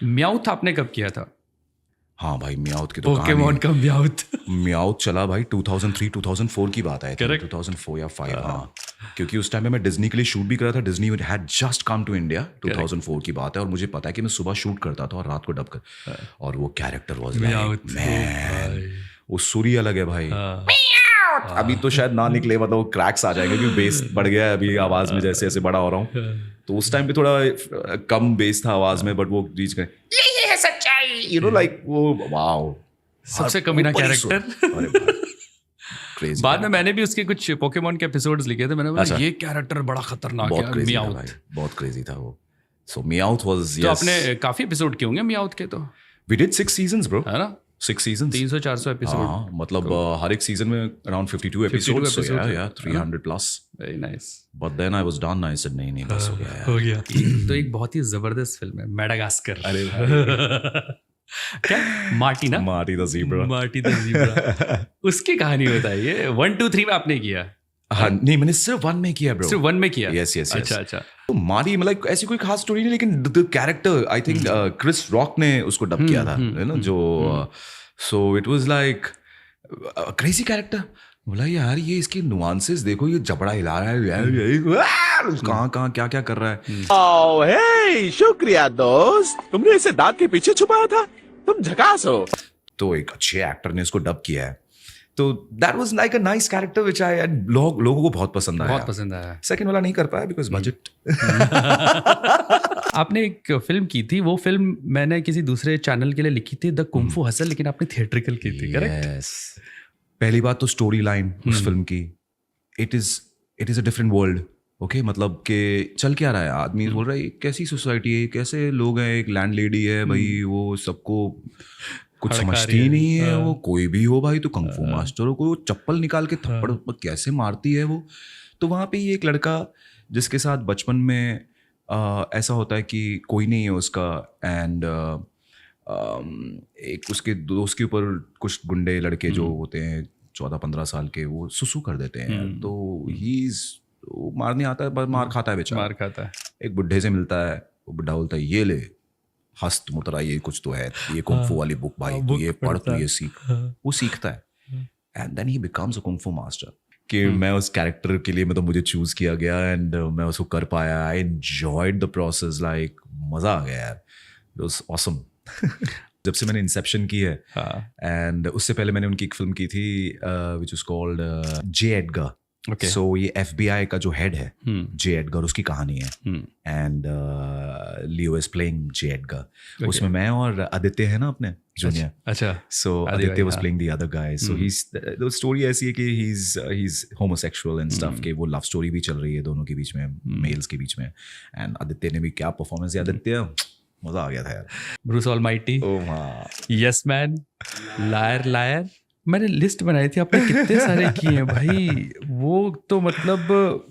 Mouth आपने कब किया था? हाँ भाई, म्याउथ की तो पोकेमॉन का म्याउथ। म्याउथ चला भाई 2003-2004 की बात है, 2004 या 5। हाँ, क्योंकि उस टाइम में मैं डिज्नी के लिए शूट भी कर रहा था। Disney had just come to India, 2004 की बात है। और मुझे पता है कि मैं सुबह शूट करता था और रात को डब कर, और वो कैरेक्टर वाज लाइक मैन, वो सुरी अलग है भाई। अभी तो शायद ना निकले, मतलब वो क्रैक्स आ जाएंगे क्योंकि बेस बढ़ गया है अभी आवाज में, जैसे जैसे बड़ा हो रहा हूँ। तो उस टाइम पे थोड़ा कम बेस था आवाज में, बट वो रीच गए, ये है सच्चाई, यू नो, लाइक वो वाओ, सबसे कमीना कैरेक्टर। बाद में मैंने भी उसके कुछ पोकेमॉन के एपिसोड्स लिखे थे, मैंने बोला ये कैरेक्टर बड़ा खतरनाक है, म्याउथ। बहुत क्रेजी था वो। सो म्याउथ वाज, तो आपने काफी एपिसोड किए होंगे म्याउथ के? तो वी डिड 6 सीजंस ब्रो, है ना? 6 सीजंस, 300-400 एपिसोड। हाँ, मतलब हर एक सीजन में around 52 episodes, so yeah 300 plus. Very nice. But then I was done, I said नहीं बस हो गया। तो एक बहुत ही जबरदस्त फिल्म है मैडागास्कर। अरे भाई क्या मार्टी ना? Marty the zebra. Marty the zebra. उसकी कहानी बताइए। 1 2 3 में आपने किया? हाँ, नहीं, मैंने सिर्फ 1 में किया ब्रो। सिर्फ 1 में किया? यस। अच्छा। तो मारी मतलब ऐसी कोई खास स्टोरी नहीं, लेकिन the character I think Chris Rock ने उसको डब किया था, है ना, जो so it was like crazy character. बोला यार ये इसके नुआंसेस देखो, ये जबड़ा हिला रहा है, कहाँ क्या कर रहा है। ओह हे, शुक्रिया दोस्त, तुमने इसे दांत के पीछे छुपाया था, तुम झकास हो। तो एक अच्छे एक्टर ने इसको डब किया है, तो that was like a nice character which I लोगों को बहुत पसंद आया। सेकंड वाला नहीं कर पाया बिकॉज बजट। आपने एक फिल्म की थी, वो फिल्म मैंने किसी दूसरे चैनल के लिए लिखी थी, द कुंग फू हसल, लेकिन आपने थिएट्रिकल की थी, करेक्ट? पहली बात तो स्टोरी लाइन उस फिल्म की, it is a different world. Okay, मतलब कि चल क्या रहा है, आदमी बोल रहा है कैसी सोसाइटी है, कैसे लोग हैं, एक लैंड लेडी है भाई, वो सबको कुछ समझती ही नहीं है। वो कोई भी हो भाई, तो कंग फू मास्टर हो, कोई चप्पल निकाल के थप्पड़ कैसे मारती है वो। तो वहाँ पे ये एक लड़का जिसके साथ बचपन में ऐसा होता है कि कोई नहीं है उसका, एंड एक उसके दोस्त के ऊपर कुछ गुंडे लड़के जो होते हैं 14-15 साल के, वो सुसु कर देते हैं। तो वो मारने आता है, मार खाता है बेचारा, मार खाता है। एक बुढ़े से मिलता है, वो बुढ़ा बोलता है ये ले हस्त मुतरा, ये कुछ तो है, ये कुंग फू वाली बुक भाई, तो ये पढ़, तो ये सीख। वो सीखता है and then he becomes a kung fu master. कि मैं उस कैरेक्टर के लिए, मतलब मुझे चूज किया गया एंड मैं उसको कर पाया। I enjoyed the process, like मजा आ गया यार, इट वाज ऑसम। जब से मैंने इंसेप्शन की है, एंड उससे पहले मैंने उनकी एक फिल्म की थी which is called J Edgar. सो ये FBI का जो हेड है जे एडगर, उसकी कहानी है, and Leo is playing J Edgar. उसमें मैं और आदित्य है ना अपने जूनियर। अच्छा। So Aditya was playing the other guy. So the story ऐसी है कि he is homosexual and stuff, के वो लव स्टोरी भी चल रही है दोनों के बीच में, मेल्स के बीच में। एंड आदित्य ने भी क्या परफॉर्मेंस है, आदित्य मजा आ गया था यार। ब्रूस ऑलमाइटी, ओह हाँ, यस मैन, लायर। मैंने लिस्ट बनाई थी, आपने कितने सारे किए हैं भाई। वो तो मतलब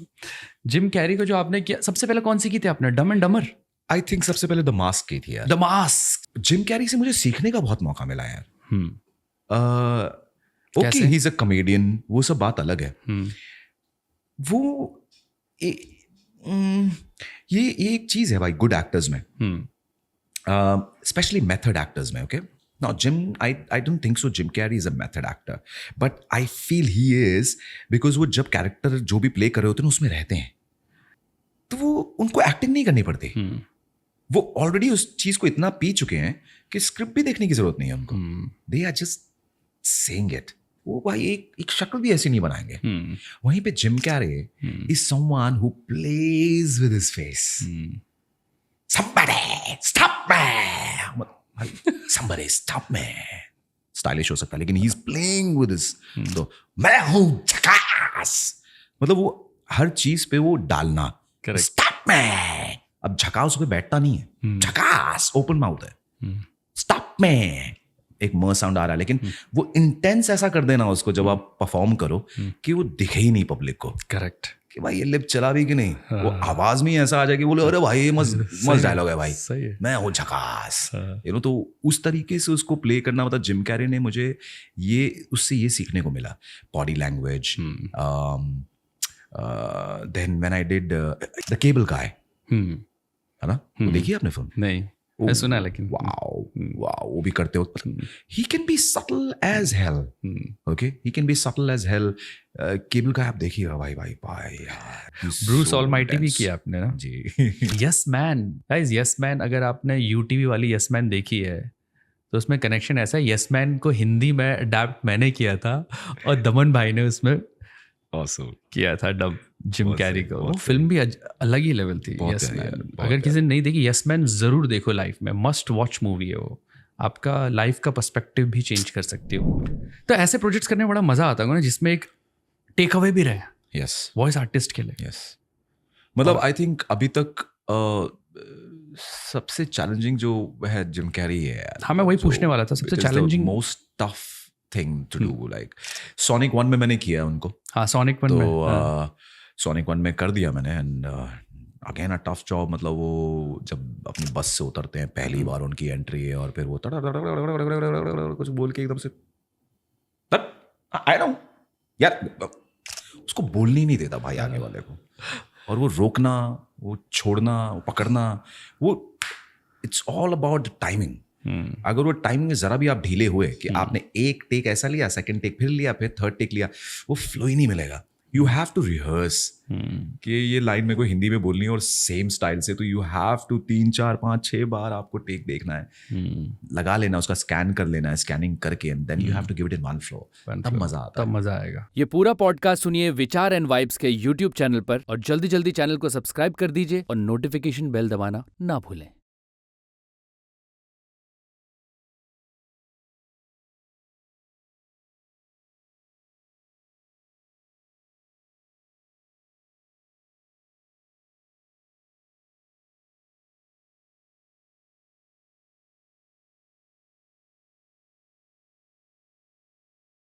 जिम कैरी को जो आपने किया, सबसे पहले कौन सी की थी आपने? डम एंड डमर? आई थिंक सबसे पहले द मास्क की थी यार। The mask. जिम कैरी से मुझे सीखने का बहुत मौका मिला यार। Okay, he is a comedian, वो सब बात अलग है। वो ये एक चीज है भाई गुड एक्टर्स में, स्पेशली मेथड एक्टर्स में। Okay, now Jim, I don't think so Jim Carrey is a method actor, but I feel he is, because वो जब कैरेक्टर जो भी प्ले कर रहे होते हैं उसमें रहते हैं, तो वो उनको एक्टिंग नहीं करनी पड़ती। वो ऑलरेडी उस चीज को इतना पी चुके हैं कि स्क्रिप्ट भी देखने की जरूरत नहीं है उनको। They are just saying it. वो भाई एक शक्ल भी ऐसी नहीं बनाएंगे। वहीं पे Jim Carrey is someone who plays with his face. somebody stop me, somebody stop me, stylish हो सकता है, लेकिन he is playing with this. तो मैं हूं झकास, मतलब वो हर चीज पे वो डालना, स्टॉप में। अब झकास पे बैठता नहीं है, झकास ओपन माउथ है, स्टॉप में एक म साउंड आ रहा है, लेकिन वो इंटेंस ऐसा कर देना उसको जब आप परफॉर्म करो कि वो दिखे ही नहीं पब्लिक को। करेक्ट, कि भाई ये लिप चला भी कि नहीं, वो आवाज में ऐसा आ जाए कि बोले अरे भाई ये मस्त डायलॉग है भाई, मैं हूँ झकास, यू नो। तो उस तरीके से उसको प्ले करना, मतलब जिम कैरी ने मुझे उससे ये सीखने को मिला, body language, then when I did the cable guy, है ना, वो देखी आपने फिल्म? नहीं, मैं सुना लेकिन वाओ वो भी करते हो, he can be subtle as hell, okay, he can be subtle as hell. Cable का आप देखिएगा भाई यार, ब्रूस ऑलमाइटी भी किया आपने ना जी। Yes man, guys yes man, अगर आपने यूटीवी वाली यस मैन देखी है तो उसमें कनेक्शन ऐसा है, यस मैन को हिंदी में अडैप्ट मैंने किया था और दमन भाई ने उसमें किया था डब जिम कैरी का। वो फिल्म भी अलग ही लेवल थी यस मैन। अगर किसी ने नहीं देखी यस मैन जरूर देखो, लाइफ में मस्ट वॉच मूवी है वो, आपका लाइफ का पर्सपेक्टिव भी चेंज कर सकती हो। तो ऐसे प्रोजेक्ट्स करने में बड़ा मजा आता है ना, जिसमें एक टेक अवे भी रहे यस वॉइस आर्टिस्ट के लिए। यस, मतलब आई थिंक अभी तक सबसे चैलेंजिंग जो है जिम कैरी है यार। हाँ, मैं वही पूछने वाला था, सबसे challenging most tough thing to do. Like Sonic 1 में मैंने किया उनको, हाँ सोनिक 1 में, तो सोनिक 1 में कर दिया मैंने, and again a tough job. मतलब वो जब अपनी बस से उतरते हैं पहली बार, उनकी एंट्री है, और फिर वो कुछ बोल के एकदम से आई नो यार, उसको बोलने नहीं देता भाई आगे वाले को, और वो रोकना, वो छोड़ना, वो पकड़ना, वो इट्स ऑल अबाउट टाइमिंग। अगर वो टाइमिंग में जरा भी आप ढीले हुए कि आपने एक टेक ऐसा लिया, सेकंड टेक फिर लिया, फिर थर्ड टेक लिया, वो फ्लो ही नहीं मिलेगा। यू हैव टू रिहर्स कि ये लाइन मेरे को हिंदी में बोलनी है और सेम स्टाइल से, तो यू हैव टू 3 4 5 6 बार आपको टेक देखना है, लगा लेना, उसका स्कैन कर लेना है, स्कैनिंग करके, and then you have to give it in one flow, तब मजा आता है, तब मजा आएगा। ये पूरा पॉडकास्ट सुनिए विचार एंड वाइब्स के YouTube चैनल पर, और जल्दी जल्दी चैनल को सब्सक्राइब कर दीजिए और नोटिफिकेशन बेल दबाना ना भूलें।